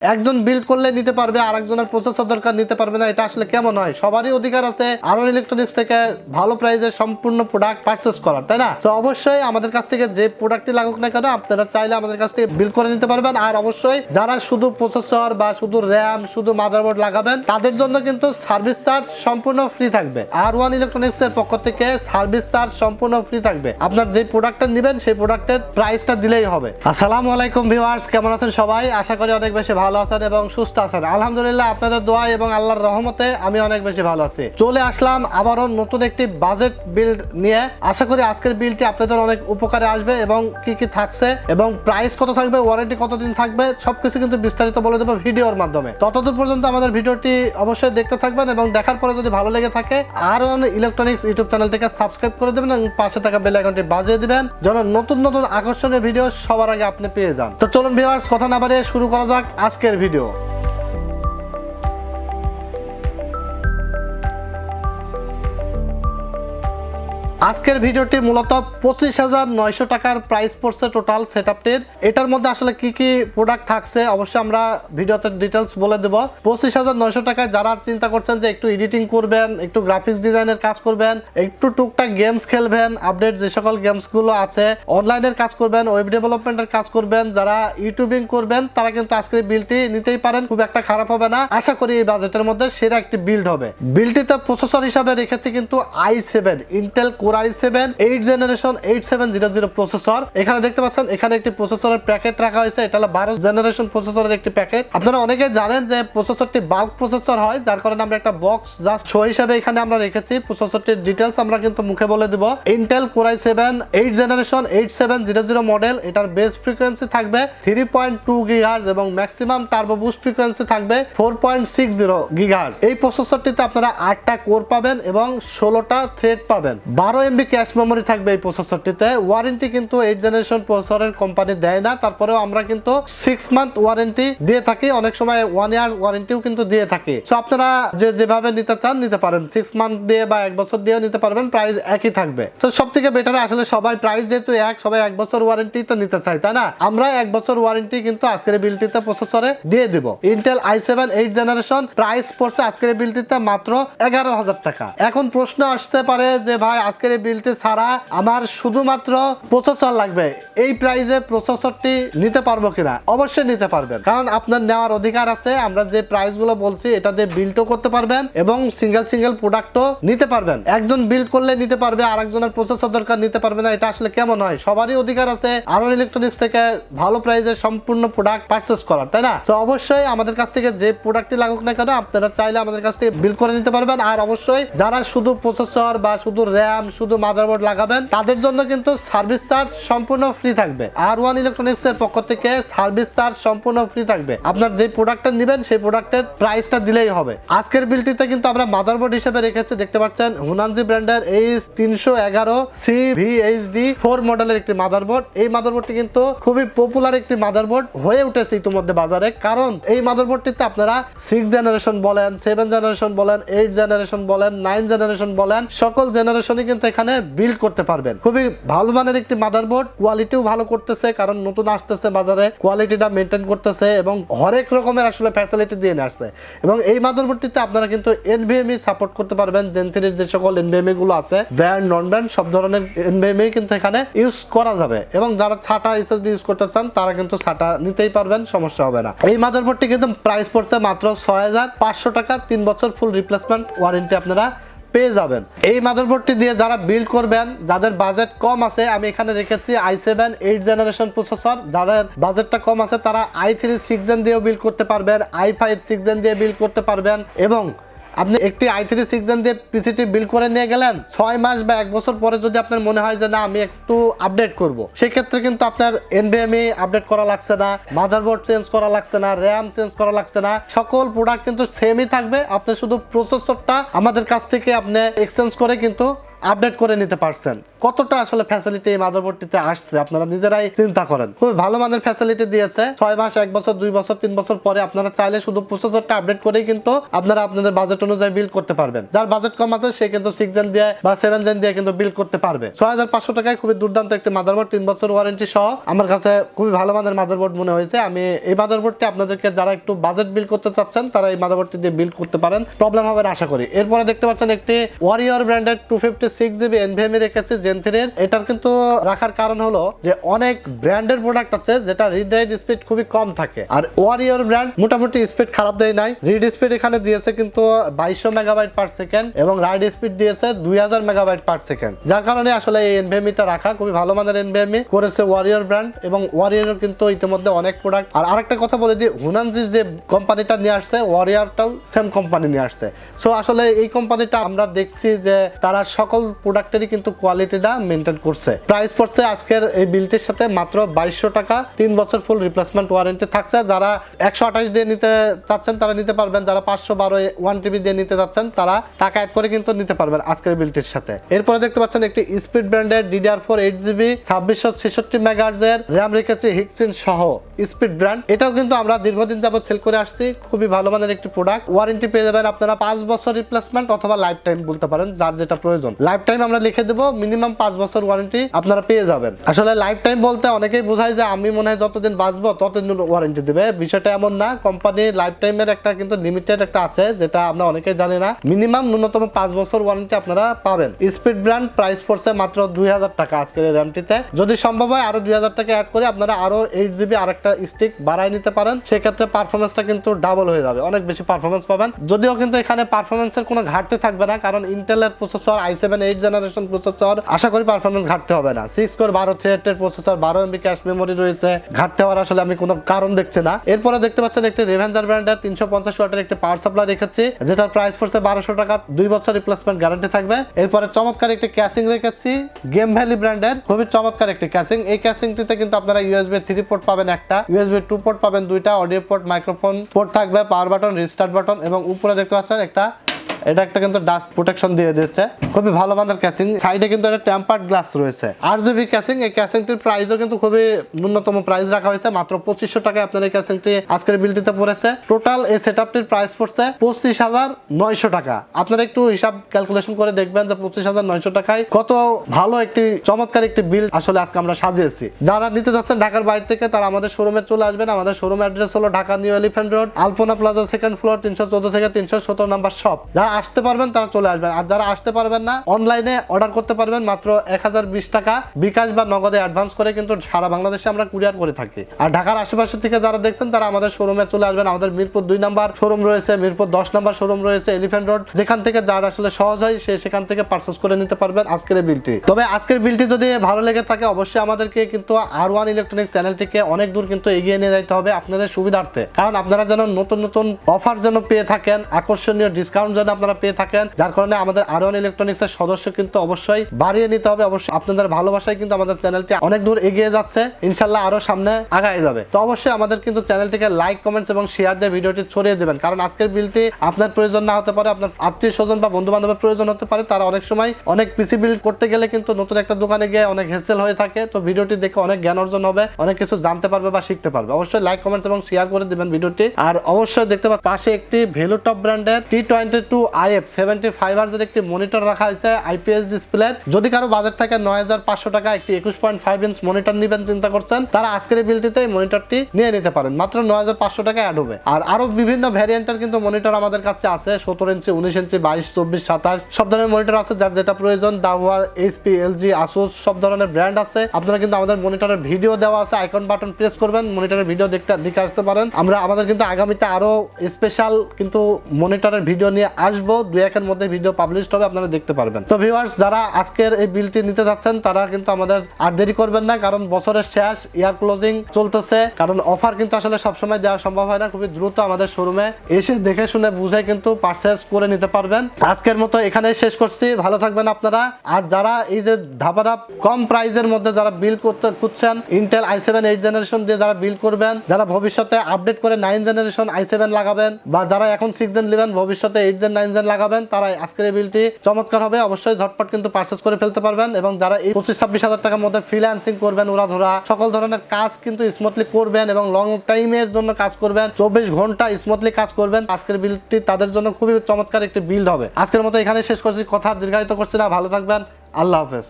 একজন বিল্ড করলে নিতে পারবে, আরেকজনের প্রসেসর দরকার নিতে পারবে না, এটা আসলে কেমন হয়? সবারই অধিকার আছে আরন ইলেকট্রনিক্স থেকে ভালো প্রাইসে সম্পূর্ণ প্রোডাক্ট পারচেজ করার, তাই না? তো অবশ্যই আমাদের কাছ থেকে যে প্রোডাক্টই লাগুক না কেন আপনারা চাইলে আমাদের কাছ থেকে বিল্ড করে নিতে পারবেন। আর অবশ্যই যারা শুধু প্রসেসর বা শুধু র্যাম, শুধু মাদারবোর্ড লাগাবেন তাদের জন্য কিন্তু সার্ভিস চার্জ সম্পূর্ণ ফ্রি থাকবে। 𝐅1 ইলেকট্রনিক্স এর পক্ষ থেকে সার্ভিস চার্জ সম্পূর্ণ ফ্রি থাকবে। আপনার যে প্রোডাক্টটা নেবেন সেই প্রোডাক্টের প্রাইসটা দিলেই হবে। আসসালামু আলাইকুম ভিউয়ার্স, কেমন আছেন সবাই? আশা করি অনেক বেশি ভালো আছেন এবং সুস্থ আছেন। আলহামদুলিল্লাহ আপনাদের দোয়া এবং আল্লাহর রহমতে আমি অনেক বেশি ভালো আছি। চলে আসলাম আবারও নতুন একটি বাজেট বিল্ড নিয়ে। আশা করি আজকের বিলটি আপনাদের অনেক উপকারে আসবে এবং কি কি থাকছে এবং প্রাইস কত থাকবে, ওয়ারেন্টি কতদিন থাকবে, সবকিছু কিন্তু বিস্তারিত বলে দেবো ভিডিওর মাধ্যমে। ততদূর পর্যন্ত আমাদের ভিডিওটি অবশ্যই দেখতে থাকবেন এবং দেখার পরে যদি ভালো লেগে থাকে 𝐅1 ইলেকট্রনিক্স ইউটিউব চ্যানেলটিকে সাবস্ক্রাইব করে দেবেন এবং পাশে থাকা বেল আইকনটি বাজিয়ে দিবেন যেন নতুন নতুন আকর্ষণীয় ভিডিও সবার আগে আপনি পেয়ে যান। তো চলুন ভিউয়ার্স, কথা না বাড়িয়ে শুরু করা যাক আজকের ভিডিও। আজকের ভিডিওটি মূলত 25,900 টাকার প্রাইস পড়ছে টোটাল সেটআপটির। এটার মধ্যে আসলে কি কি প্রোডাক্ট থাকছে অবশ্যই আমরা ভিডিওতে ডিটেলস বলে দেব। 25,900 টাকায় যারা চিন্তা করছেন যে একটু এডিটিং করবেন, একটু গ্রাফিক্স ডিজাইনের কাজ করবেন, একটু টুকটাক গেমস খেলবেন, আপডেট যে সকল গেমসগুলো আছে, অনলাইনের কাজ করবেন, ওয়েব ডেভেলপমেন্টের কাজ করবেন, যারা ইউটিউবিং করবেন তারা কিন্তু আজকের বিলটি নিতেই পারেন, খুব একটা খারাপ হবে না। আশা করি এই বাজেটের মধ্যে সেরা একটি বিল্ড হবে। বিলটিতে প্রসেসর হিসাবে রেখেছি কিন্তু i7 ইন্টেল 𝐂𝐳 8 জেনারেশন 8700 প্রসেসর। এখানে দেখতে পাচ্ছেন এখানে একটি প্রসেসরের প্যাকেট রাখা হয়েছে। এটা হলো 12 জেনারেশন প্রসেসরের একটি প্যাকেট। আপনারা অনেকে জানেন যে প্রসেসরটি বাল্ক প্রসেসর হয়, যার কারণে আমরা একটা বক্স জাস্ট শো হিসেবে এখানে আমরা রেখেছি। প্রসেসরটির ডিটেইলস আমরা কিন্তু মুখে বলে দেব। Intel 𝐂𝐳 8 generation 8700 model. এটার বেস ফ্রিকোয়েন্সি থাকবে 3.2 GHz এবং ম্যাক্সিমাম টার্বো বুস্ট ফ্রিকোয়েন্সি থাকবে 4.60 GHz। এই প্রসেসরটিতে আপনারা 8টা কোর পাবেন এবং 16টা থ্রেড পাবেন। 12 MB ক্যাশ মেমোরি থাকবে এই প্রসেসরটিতে। ওয়ারেন্টি কিন্তু 8 জেনারেশন প্রসেসরের কোম্পানি দেয় না, তারপরেও আমরা কিন্তু 6 মান্থ ওয়ারেন্টি দিয়ে থাকি, অনেক সময় 1 ইয়ার ওয়ারেন্টিও কিন্তু দিয়ে থাকি। সো আপনারা যেভাবে নিতে চান নিতে পারেন, 6 মান্থ দিয়ে বা 1 বছর দিয়েও নিতে পারবেন, প্রাইস একই থাকবে। তো সবথেকে বেটার আসলে সবাই প্রাইস যেহেতু এক, সবাই 1 বছর ওয়ারেন্টি তো নিতে চাই, তাই না? আমরা 1 বছর ওয়ারেন্টি কিন্তু আজকের বিলটিতে প্রসেসরে দিয়ে দিব। ইন্টেল i7 8 জেনারেশন প্রাইস পড়ছে আজকের বিলটিতে মাত্র 11,000 টাকা। এখন প্রশ্ন আসতে পারে যে ভাই আজকের এই বিলটি ছাড়া আমার শুধুমাত্র প্রসেসর লাগবে, এই প্রাইসে প্রসেসরটি নিতে পারবো কিনা? অবশ্যই নিতে পারবেন, কারণ আপনার নেওয়ার অধিকার আছে। আমরা যে প্রাইস গুলো বলছি এটা দিয়ে বিল্ডও করতে পারবেন এবং সিঙ্গেল প্রোডাক্টও নিতে পারবেন। একজন বিল্ড করলে নিতে পারবে, আরেকজনের প্রসেসর দরকার নিতে পারবে না, এটা আসলে কেমন হয়? সবারই অধিকার আছে 𝐅1 ইলেকট্রনিক্স থেকে ভালো প্রাইসে সম্পূর্ণ প্রোডাক্ট পারচেজ করার, তাই না? তো অবশ্যই আমাদের কাছ থেকে যে প্রোডাক্টই লাগুক না কেন আপনারা চাইলে আমাদের কাছ থেকে বিল্ড করে নিতে পারবেন। আর অবশ্যই যারা শুধু প্রসেসর বা শুধু র্যাম, শুধু মাদারবোর্ড লাগাবেন তাদের জন্য কিন্তু সার্ভিস চার্জ সম্পূর্ণ ফ্রি থাকবে। 𝐅1 ইলেকট্রনিক্স এর পক্ষ থেকে সার্ভিস চার্জ সম্পূর্ণ ফ্রি থাকবে। আপনার যে প্রোডাক্টটা নেবেন সেই প্রোডাক্টের প্রাইসটা দিলেই হবে। আজকের বিলটিতে কিন্তু আমরা মাদারবোর্ড হিসেবে রেখেছি, দেখতে পাচ্ছেন হুনানজি ব্র্যান্ডের H311CVHD4 মডেলের একটি মাদারবোর্ড। এই মাদারবোর্ডটি কিন্তু খুবই পপুলার একটি মাদারবোর্ড হয়ে উঠেছে ইতিমধ্যে বাজারে, কারণ এই মাদারবোর্ডটিতে আপনারা 6 জেনারেশন বলেন, 7 জেনারেশন বলেন, 8 জেনারেশন বলেন, 9 জেনারেশন বলেন, সকল জেনারেশনই কিন্তু এখানে বিল্ড করতে পারবেন। খুবই ভালো মানের একটি মাদারবোর্ড, কোয়ালিটিও ভালো করতেছে, কারণ নতুন আসতেছে বাজারে, কোয়ালিটিটা মেনটেন করতেছে এবং হরেক রকমের আসলে ফ্যাসিলিটি দিয়ে আসছে। এবং এই মাদারবোর্ডটিতে আপনারা কিন্তু Nvme সাপোর্ট করতে পারবেন। Zen 3 যে সকল Nvme গুলো আছে, ব্র্যান্ড নন ব্র্যান্ড সব ধরনের Nvme কিন্তু এখানে ইউজ করা যাবে এবং যারা SATA SSD ইউজ করতে চান তারা কিন্তু SATA নিতেই পারবেন, সমস্যা হবে না। এই মাদারবোর্ডটি কিন্তু প্রাইস পড়ছে মাত্র 6,500 টাকা। 3 বছর ফুল রিপ্লেসমেন্ট ওয়ারেন্টি আপনারা পেয়ে যাবেন। এই মাদারবোর্ডটি দিয়ে যারা বিল্ড করবেন, যাদের বাজেট কম আছে, আমি এখানে রেখেছি i7 8 জেনারেশন প্রসেসর। যাদের বাজেটটা কম আছে তারা i3 6 জেন দিয়েও বিল্ড করতে পারবেন, i5 6 জেন দিয়ে বিল্ড করতে পারবেন এবং আপনি একটি i3 6 জেন দিয়ে পিসিটি বিল্ড করে নিয়ে গেলেন, 6 মাস বা 1 বছর পরে যদি আপনার মনে হয় যে না আমি একটু আপডেট করব, সেক্ষেত্রে কিন্তু আপনার Nvme আপডেট করা লাগছে না, মাদারবোর্ড চেঞ্জ করা লাগছে না, র্যাম চেঞ্জ করা লাগছে না, সকল প্রোডাক্ট কিন্তু সেমই থাকবে। আপনি শুধু প্রসেসরটা আমাদের কাছ থেকে আপনি এক্সচেঞ্জ করে কিন্তু আপডেট করে নিতে পারছেন। কতটা আসলে ফ্যাসিলিটি এই মাদারবোর্ডটিতে আসছে আপনারা নিজেরাই চিন্তা করেন। খুব ভালো মানের ফ্যাসিলিটি দিয়েছে। 6 মাস, 1 বছর, 2 বছর, 3 বছর পরে আপনারা চাইলে শুধু প্রসেসরটা আপডেট করেই কিন্তু আপনারা আপনাদের বাজেট অনুযায়ী বিল্ড করতে পারবেন। যার বাজেট কম আছে সে কিন্তু 6 জেন দিয়ে বা 7 জেন দিয়ে কিন্তু বিল্ড করতে পারবে। 6500 টাকায় খুবই দুর্দান্ত একটি মাদারবোর্ড, 3 বছর ওয়ারেন্টি সহ আমার কাছে খুবই ভালো মানের মাদারবোর্ড মনে হয়েছে। আমি এই মাদারবোর্ডটি আপনাদেরকে যারা একটু বাজেট বিল্ড করতে চাচ্ছেন তারা এই মাদারবোর্ডটি দিয়ে বিল্ড করতে পারেন, প্রবলেম হবে না আশা করি। এরপরে দেখতে পাচ্ছেন একটি ওয়ারিয়র ব্র্যান্ডের 256GB এনভিএমই রেখেছি জেন 3 এর। এটার কিন্তু রাখার কারণ হলো যে অনেক ব্র্যান্ডের প্রোডাক্ট আছে যেটা রিড রাইট স্পিড খুবই কম থাকে, আর ওয়ারিয়র ব্র্যান্ড মোটামুটি স্পিড খারাপ দেয় নাই। রিড স্পিড এখানে দিয়েছে কিন্তু 2200 মেগাবাইট পার সেকেন্ড এবং রাইড স্পিড দিয়েছে 2000 মেগাবাইট পার সেকেন্ড, যার কারণে আসলে এই এনভিএমইটা রাখা খুবই ভালো মানের এনভিএমই করেছে ওয়ারিয়র ব্র্যান্ড। এবং ওয়ারিয়র কিন্তু ইতিমধ্যে অনেক প্রোডাক্ট। আর আরেকটা কথা বলে দিই, হুনানজির যে কোম্পানিটা নিয়ে আসছে ওয়ারিয়রটাও সেম কোম্পানি নিয়ে আসছে। সো আসলে এই কোম্পানিটা আমরা দেখছি যে তারা সকল প্রোডাক্টেরই কিন্তু কোয়ালিটিটা মেনটেন করছে। প্রাইস পড়ছে আজকের এই বিলটির সাথে মাত্র 2200 টাকা, 3 বছর ফুল রিপ্লেসমেন্ট ওয়ারেন্টি থাকছে। যারা 128 দিয়ে নিতে চাচ্ছেন তারা নিতে পারবেন, যারা 512 1TB দিয়ে নিতে চাচ্ছেন তারা টাকা অ্যাড করে কিন্তু নিতে পারবেন আজকের বিলটির সাথে। এরপরে দেখতে পাচ্ছেন একটি স্পিড ব্র্যান্ডের DDR4 8GB 2666 মেগাহার্টজ এর RAM রেখেছি হিক্সিন সহ স্পিড ব্র্যান্ড। এটাও কিন্তু আমরা দীর্ঘদিন যাবত সেল করে আসছি, খুবই ভালো মানের একটি প্রোডাক্ট। ওয়ারেন্টি পেয়ে যাবেন আপনারা 5 বছর রিপ্লেসমেন্ট অথবা লাইফ টাইম বলতে পারেন, যার যেটা প্রয়োজন। লাইফ টাইম আমরা লিখে দেবো, মিনিমাম 5 বছর ওয়ারেন্টি আপনারা পেয়ে যাবেন। আসলে লাইফ টাইম বলতে অনেকেই বোঝায় যে আমি মনে হয় যতদিন বাঁচবো ততদিন ওয়ারেন্টি দেবে, বিষয়টা এমন না। কোম্পানি লাইফ টাইমের একটা কিন্তু লিমিটেড একটা আছে যেটা আমরা অনেকেই জানি না। মিনিমাম ন্যূনতম 5 বছর ওয়ারেন্টি আপনারা পাবেন। স্পিড ব্র্যান্ড প্রাইস পড়ছে মাত্র 2000 টাকা আজকের এই র্যামটিতে। যদি সম্ভব হয় আরো 2000 টাকা অ্যাড করে আপনারা আরো 8GB আরেকটা স্টিক বাড়ায় নিতে পারেন, সেক্ষেত্রে পারফরমেন্সটা কিন্তু ডাবল হয়ে যাবে, অনেক বেশি পারফরমেন্স পাবেন। যদিও কিন্তু এখানে পারফরমেন্সের কোনো ঘাটতি থাকবে না, কারণ ইন্টেলের প্রসেসর i7 8 জেনারেশন প্রসেসর, আশা করি পারফরমেন্স ঘাটতি হবে না। 6 কোর 12 থ্রেডের প্রসেসর, 12 MB ক্যাশ মেমোরি রয়েছে, ঘাটতি হওয়ার আসলে আমি কোনো কারণ দেখছি না। এরপরে দেখতে পাচ্ছেন একটি রেভেঞ্জার ব্র্যান্ডের 350 ওয়াটের একটি পাওয়ার সাপ্লাই রেখেছি, যেটার প্রাইস পড়ছে 1200 টাকা, 2 বছর রিপ্লেসমেন্ট গ্যারান্টি থাকবে। এরপরে চমৎকার একটি ক্যাসিং রেখেছি গেম ভ্যালি ব্র্যান্ডের, খুবই চমৎকার একটি ক্যাসিং। এই ক্যাসিংটিতে কিন্তু আপনারা USB 3 পোর্ট পাবেন একটা, USB 2 পোর্ট পাবেন দুইটা, অডিও পোর্ট, মাইক্রোফোন পোর্ট থাকবে, পাওয়ার বাটন, রিস্টার্ট বাটন এবং উপরে দেখতে পাচ্ছেন এটা একটা কিন্তু ডাস্ট প্রোটেকশন দিয়ে দিচ্ছে, খুবই ভালো মানের ক্যাসিং। সাইডে কিন্তু একটা টেম্পার্ড গ্লাস রয়েছে, 𝐅𝐵 ক্যাসিং। এই ক্যাসিংটির প্রাইসও কিন্তু খুবই ন্যূনতম প্রাইস রাখা হয়েছে, মাত্র 2500 টাকায় আপনার এই ক্যাসিংটি আজকের বিলটিতে পড়েছে। টোটাল এই সেটআপটির প্রাইস পড়ছে 25900 টাকা। আপনারা একটু হিসাব ক্যালকুলেশন করে দেখবেন যে 25900 টাকায় কত ভালো একটি চমৎকার একটি বিল আসলে আজকে আমরা সাজিয়েছি। যারা নিতে যাচ্ছেন ঢাকার বাইরে থেকে তারা আমাদের শোরুমে চলে আসবেন। আমাদের শোরুম অ্যাড্রেস হলো ঢাকা নিউ এলিফ্যান্ট রোড, আলপনা প্লাজা, সেকেন্ড ফ্লোর, 314 থেকে 317 নাম্বার শপ। যারা আসতে পারবেন তারা চলে আসবেন, আর যারা আসতে পারবেন না অনলাইনে অর্ডার করতে পারবেন মাত্র 1020 টাকা বিকাশ বা নগদে অ্যাডভান্স করে কিন্তু সারা বাংলাদেশে আমরা কুরিয়ার করে থাকি। আর ঢাকার আশেপাশে থেকে যারা দেখছেন তারা আমাদের শোরুমে চলে আসবেন। আমাদের মিরপুর 2 নাম্বার শোরুম রয়েছে, মিরপুর 10 নাম্বার শোরুম রয়েছে, এলিফ্যান্ট রোড, যেখান থেকে যারা আসলে সহজ হয় সেখান থেকে পারচেজ করে নিতে পারবেন আজকের এই বিলটি। তবে আজকের বিলটি যদি ভালো লেগে থাকে অবশ্যই আমাদেরকে কিন্তু R1 ইলেকট্রনিক্স চ্যানেলটিকে অনেক দূর কিন্তু এগিয়ে নিয়ে যাইতে হবে আপনাদের সুবিধার্থে, কারণ আপনারা যেন নতুন নতুন অফার যেন পেয়ে থাকেন, আকর্ষণীয় ডিসকাউন্ট যেন আপনারা পেয়ে থাকেন, যার কারণে আমাদের R1 ইলেকট্রনিক্স এর সদস্য কিন্তু অবশ্যই বাড়িয়ে নিতে হবে। অবশ্যই আপনাদের ভালোবাসায় কিন্তু আমাদের চ্যানেলটি অনেক দূর এগিয়ে যাচ্ছে, ইনশাআল্লাহ আরো সামনে আগায় যাবে। তো অবশ্যই আমাদের কিন্তু চ্যানেলটিকে লাইক, কমেন্টস এবং শেয়ার দিয়ে ভিডিওটি ছড়িয়ে দেবেন, কারণ আজকের বিলটি আপনার প্রয়োজন না হতে পারে, আপনার আত্মীয় স্বজন বা বন্ধু বান্ধবের প্রয়োজন হতে পারে। তারা অনেক সময় অনেক পিসি বিল্ড করতে গেলে কিন্তু নতুন একটা দোকানে গিয়ে অনেক হেসেল হয়ে থাকে। তো ভিডিওটি দেখে অনেক জ্ঞান অর্জন হবে, অনেক কিছু জানতে পারবে বা শিখতে পারবে। অবশ্যই লাইক, কমেন্টস এবং শেয়ার করে দিবেন ভিডিওটি। আর অবশ্যই দেখতে পাচ্ছেন পাশে একটি ভ্যালুটপ ব্র্যান্ডের T22IF75Hz এর একটি মনিটর রাখা হয়েছে IPS ডিসপ্লে। যদি কারো বাজেট থাকে 9500 টাকা একটি 21.5 ইঞ্চ মনিটর নেবেন চিন্তা করছেন, তারা আজকের এই বিলটিতে এই মনিটরটি নিয়ে নিতে পারেন, মাত্র 9500 টাকা অ্যাড হবে। আর আরো বিভিন্ন ভ্যারিয়েন্টের কিন্তু মনিটর আমাদের কাছে আছে, 17 ইঞ্চি, 19 ইঞ্চি, 22, 24, 27 সব ধরনের মনিটর আছে, যার যেটা প্রয়োজন। দাহুয়া, HP, LG, ASUS সব ধরনের ব্র্যান্ড আছে। আপনারা কিন্তু আমাদের মনিটরের ভিডিও দেওয়া আছে, আইকন বাটন প্রেস করবেন, মনিটরের ভিডিও দেখে আসতে পারেন। আমাদের কিন্তু আগামীতে আরো স্পেশাল কিন্তু মনিটরের ভিডিও নিয়ে আসবো, 2-1 এর মধ্যে ভিডিও পাবলিশ হবে, আপনারা দেখতে পারবেন। তো ভিউয়ার্স, যারা আজকের এই বিলটি নিতে যাচ্ছেন তারা কিন্তু আমাদের আর দেরি করবেন না, কারণ বছরের শেষ, ইয়ার ক্লোজিং চলতেছে, কারণ অফার কিন্তু আসলে সবসময় দেওয়া সম্ভব হয় না। খুবই দ্রুত আমাদের শোরুমে এসে দেখে শুনে বুঝে কিন্তু পারচেজ করে নিতে পারবেন। আজকের মতো এখানেই শেষ করছি, ভালো থাকবেন আপনারা। আর যারা এই যে ধাপাধাপ কম প্রাইজের মধ্যে যারা বিল করতে খুঁজছেন, ইন্টেল i7 8 জেনারেশন দিয়ে যারা বিল করবেন, যারা ভবিষ্যতে আপডেট করে 9 জেনারেশন i7 লাগাবেন, বা যারা এখন 6 জেন নেবেন ভবিষ্যতে 8 জেন 9 ইঞ্জিন লাগাবেন তারা আজকের এই বিলটি চমৎকার হবে, অবশ্যই ঝটপট কিন্তু পারচেজ করে ফেলতে পারবেন। এবং যারা এই 25-26 হাজার টাকার মধ্যে ফ্রিল্যান্সিং করবেন, উড়াধুরা সকল ধরনের কাজ কিন্তু স্মুথলি করবেন এবং লং টাইমের জন্য কাজ করবেন, 24 ঘন্টা স্মুথলি কাজ করবেন, আজকের বিলটি তাদের জন্য খুবই চমৎকার একটি বিল্ড হবে। আজকের মতো এখানে শেষ করছি, কথা দীর্ঘায়িত করছি না। ভালো থাকবেন, আল্লাহ হাফেজ।